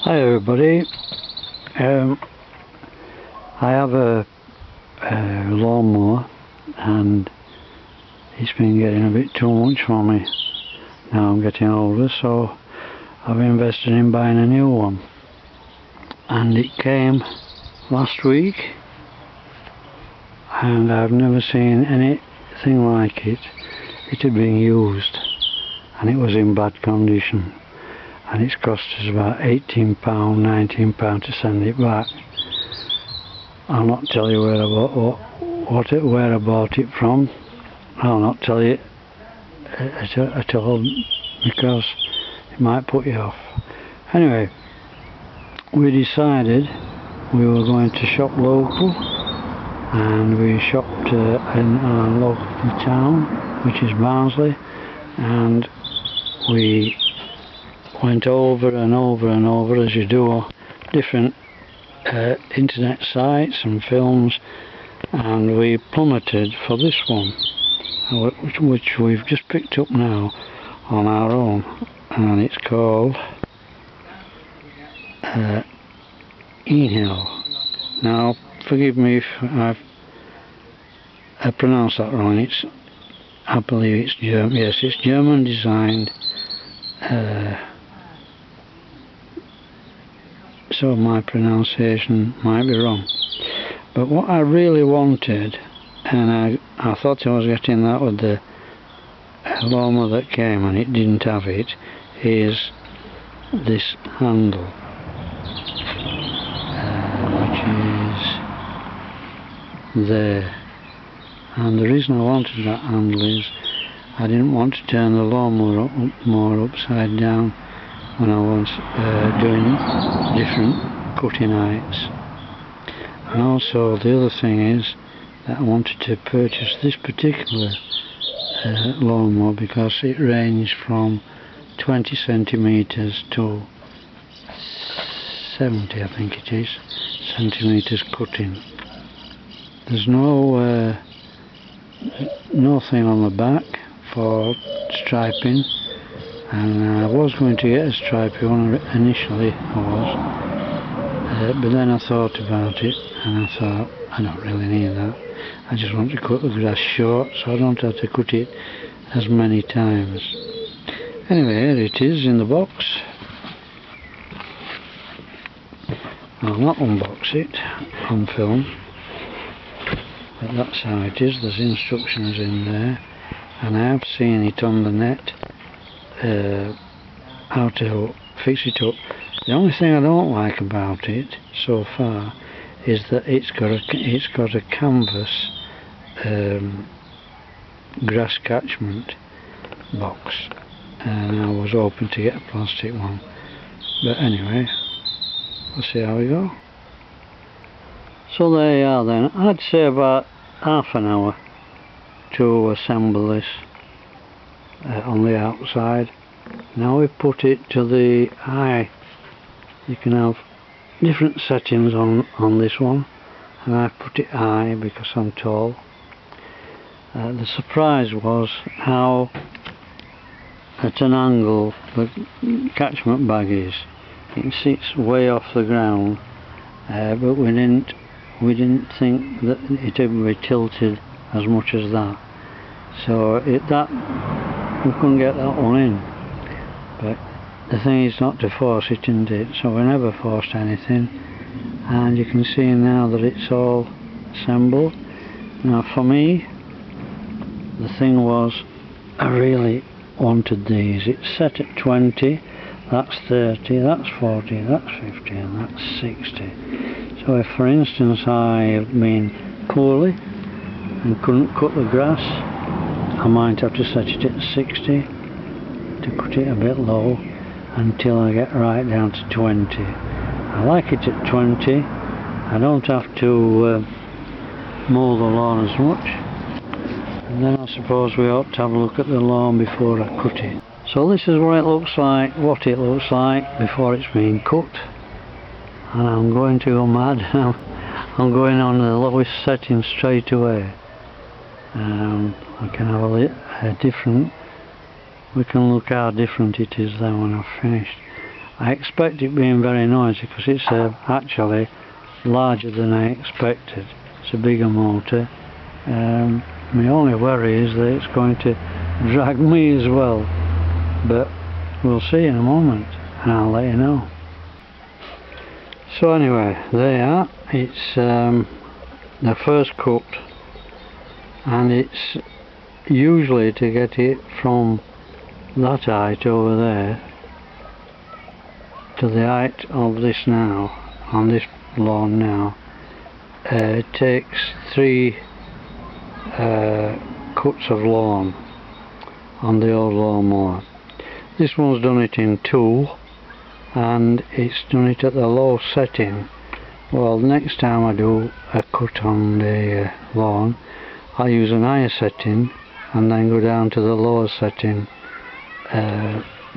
Hi everybody. I have a lawnmower and it's been getting a bit too much for me. Now I'm getting older, so I've invested in buying a new one, and it came last week and I've never seen anything like it. It had been used and it was in bad condition, and it's cost us about £18, £19 to send it back. I'll not tell you where I bought it from. I'll not tell you at all because it might put you off. Anyway, we decided we were going to shop local, and we shopped in our local town, which is Barnsley, and we went over and over and over, as you do, different internet sites and films, and we plummeted for this one, which we've just picked up now on our own, and it's called Einhell. Now forgive me if I pronounced that wrong. I believe it's German. Yes, it's German designed, so my pronunciation might be wrong. But what I really wanted, and I thought I was getting that with the lawnmower that came and it didn't have it, is this handle, which is there. And the reason I wanted that handle is I didn't want to turn the lawnmower more upside down when I was doing different cutting heights. And also the other thing is that I wanted to purchase this particular lawnmower because it ranged from 20 centimeters to 70, I think it is, centimeters cutting. There's no thing on the back for striping, and I was going to get a stripy one initially, but then I thought about it and I thought I don't really need that. I just want to cut the grass short so I don't have to cut it as many times. Anyway, here it is in the box. I'll not unbox it on film, but that's how it is. There's instructions in there, and I have seen it on the net, how to fix it up. The only thing I don't like about it so far is that it's got a canvas grass catchment box, and I was hoping to get a plastic one, but anyway, we'll see how we go. So there you are then. I'd say about half an hour to assemble this on the outside. Now we put it to the eye. You can have different settings on this one, and I put it high because I'm tall. The surprise was how at an angle the catchment bag is. It sits way off the ground, but we didn't think that it would be tilted as much as that. So we couldn't get that one in. But the thing is not to force it, isn't it? So we never forced anything, and you can see now that it's all assembled. Now for me, the thing was, I really wanted these. It's set at 20, that's 30, that's 40, that's 50, and that's 60. So if for instance I have been poorly and couldn't cut the grass, I might have to set it at 60 to cut it a bit low until I get right down to 20. I like it at 20. I don't have to mow the lawn as much, and then I suppose we ought to have a look at the lawn before I cut it. So this is what it looks like before it's been cut, and I'm going to go mad. I'm going on the lowest setting straight away. I can have a different, we can look how different it is then when I've finished. I expect it being very noisy because it's actually larger than I expected. It's a bigger motor. My only worry is that it's going to drag me as well, but we'll see in a moment and I'll let you know. So anyway, there you are. It's the first cut, and it's usually to get it from that height over there to the height of this now, on this lawn now. It takes 3 cuts of lawn on the old lawnmower. This one's done it in 2, and it's done it at the low setting. Well, next time I do a cut on the lawn, I'll use an higher setting and then go down to the lower setting,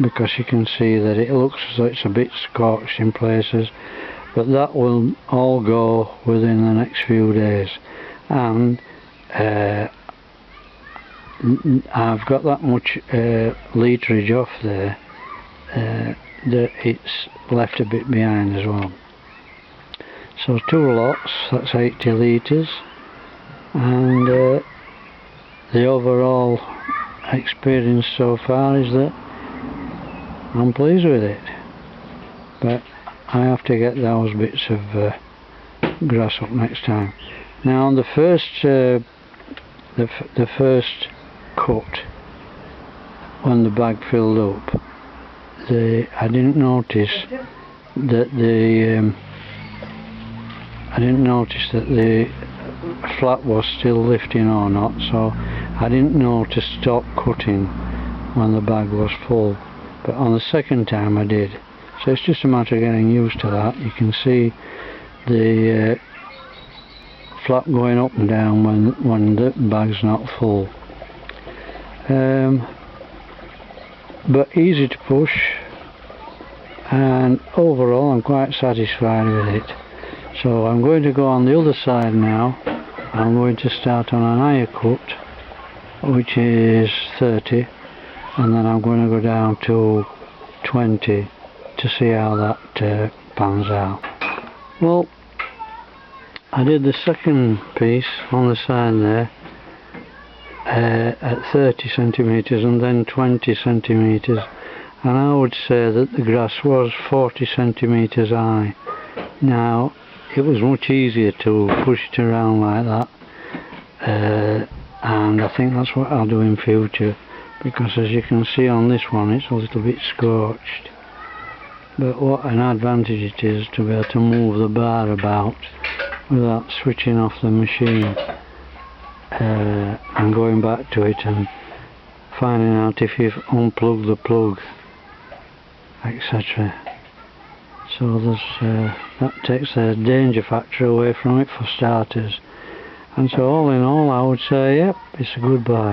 because you can see that it looks as though it's a bit scorched in places, but that will all go within the next few days. And I've got that much literage off there that it's left a bit behind as well. So 2 lots, that's 80 litres, and the overall experience so far is that I'm pleased with it, but I have to get those bits of grass up next time. Now on the first the first cut, when the bag filled up, I didn't notice that the flat was still lifting or not, so I didn't know to stop cutting when the bag was full, but on the second time I did. So it's just a matter of getting used to that. You can see the flap going up and down when the bag's not full, but easy to push, and overall I'm quite satisfied with it. So I'm going to go on the other side now. I'm going to start on an higher cut, which is 30, and then I'm going to go down to 20 to see how that pans out. Well, I did the second piece on the side there at 30 centimetres and then 20 centimetres, and I would say that the grass was 40 centimetres high. Now it was much easier to push it around like that, and I think that's what I'll do in future, because as you can see on this one it's a little bit scorched, but what an advantage it is to be able to move the bar about without switching off the machine and going back to it and finding out if you've unplugged the plug, etc. So that takes the danger factor away from it for starters, and so all in all I would say, yep, it's a good buy.